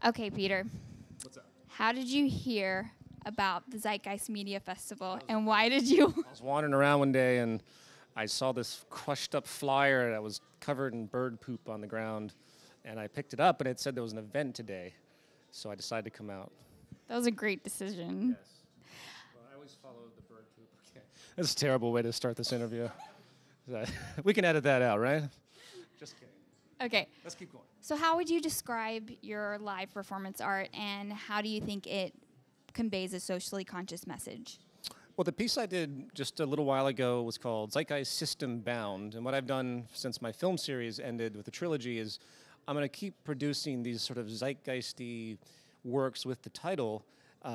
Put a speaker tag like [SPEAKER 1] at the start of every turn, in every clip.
[SPEAKER 1] Okay, Peter,
[SPEAKER 2] What's up?
[SPEAKER 1] how did you hear about the Zeitgeist Media Festival and why did you?
[SPEAKER 2] I was wandering around one day and I saw this crushed up flyer that was covered in bird poop on the ground. And I picked it up and it said there was an event today. So I decided to come out.
[SPEAKER 1] That was a great decision.
[SPEAKER 2] Yes. Well, I always follow the bird poop. Okay. That's a terrible way to start this interview. We can edit that out, right? Just kidding.
[SPEAKER 1] Okay,
[SPEAKER 2] Let's keep going.
[SPEAKER 1] so how would you describe your live performance art and how do you think it conveys a socially conscious message?
[SPEAKER 2] Well, the piece I did just a little while ago was called Zeitgeist System Bound. And what I've done since my film series ended with the trilogy is I'm going to keep producing these sort of zeitgeisty works with the title,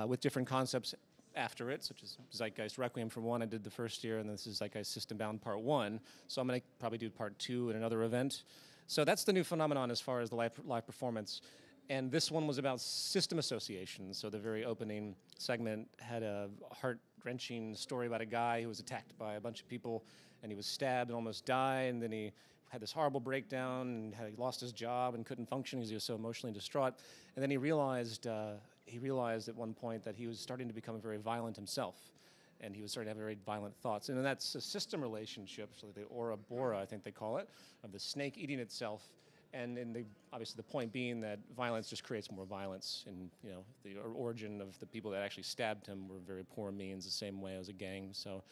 [SPEAKER 2] with different concepts after it, such as Zeitgeist Requiem for one, I did the first year, and this is Zeitgeist System Bound Part 1. So I'm going to probably do Part 2 in another event. So that's the new phenomenon as far as the live performance. And this one was about system association. So the very opening segment had a heart-wrenching story about a guy who was attacked by a bunch of people, and he was stabbed and almost died, and then he had this horrible breakdown and had lost his job and couldn't function because he was so emotionally distraught. And then he realized at one point that he was starting to become very violent himself, and he was starting to have very violent thoughts. And then that's a system relationship, so the Ouroboros, I think they call it, of the snake eating itself. And obviously the point being that violence just creates more violence, and the origin of the people that actually stabbed him were very poor means, the same way as a gang. So,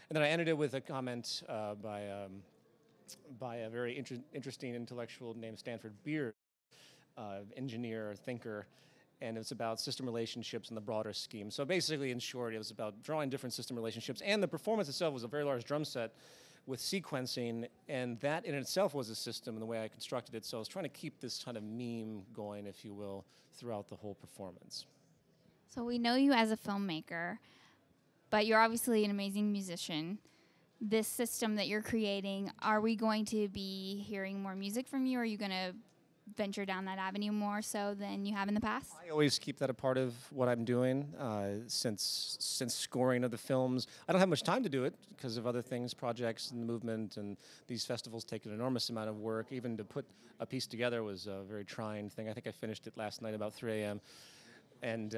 [SPEAKER 2] and then I ended it with a comment by a very interesting intellectual named Stanford Beard, engineer, thinker, and it's about system relationships in the broader scheme. So basically, in short, it was about drawing different system relationships, and the performance itself was a very large drum set with sequencing, and that in itself was a system in the way I constructed it. So I was trying to keep this kind of meme going, if you will, throughout the whole performance.
[SPEAKER 1] So we know you as a filmmaker, but you're obviously an amazing musician. This system that you're creating, are we going to be hearing more music from you? Or are you going to venture down that avenue more so than you have in the past?
[SPEAKER 2] I always keep that a part of what I'm doing since scoring of the films. I don't have much time to do it because of other things, projects and the movement, and these festivals take an enormous amount of work. Even to put a piece together was a very trying thing. I think I finished it last night about 3 a.m. And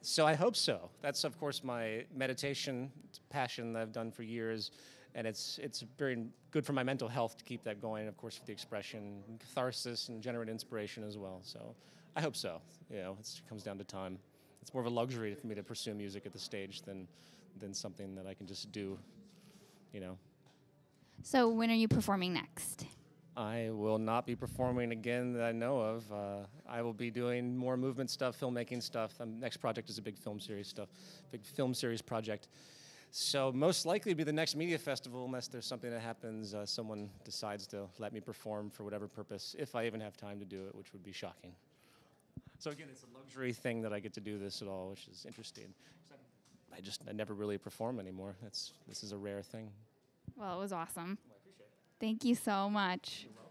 [SPEAKER 2] so I hope so. That's, of course, my meditation passion that I've done for years. And it's very good for my mental health to keep that going, and of course, for the expression, and catharsis, and generate inspiration as well. So I hope so. It comes down to time. It's more of a luxury for me to pursue music at the stage than something that I can just do.
[SPEAKER 1] So when are you performing next?
[SPEAKER 2] I will not be performing again that I know of. I will be doing more movement stuff, filmmaking stuff. Next project is a big film series project. So most likely it'll be the next media festival, unless there's something that happens, someone decides to let me perform for whatever purpose, if I even have time to do it, which would be shocking. So again, it's a luxury thing that I get to do this at all, which is interesting. I never really perform anymore. This is a rare thing.
[SPEAKER 1] Well, it was awesome.
[SPEAKER 2] Well, I appreciate it.
[SPEAKER 1] Thank you so much.
[SPEAKER 2] You're welcome.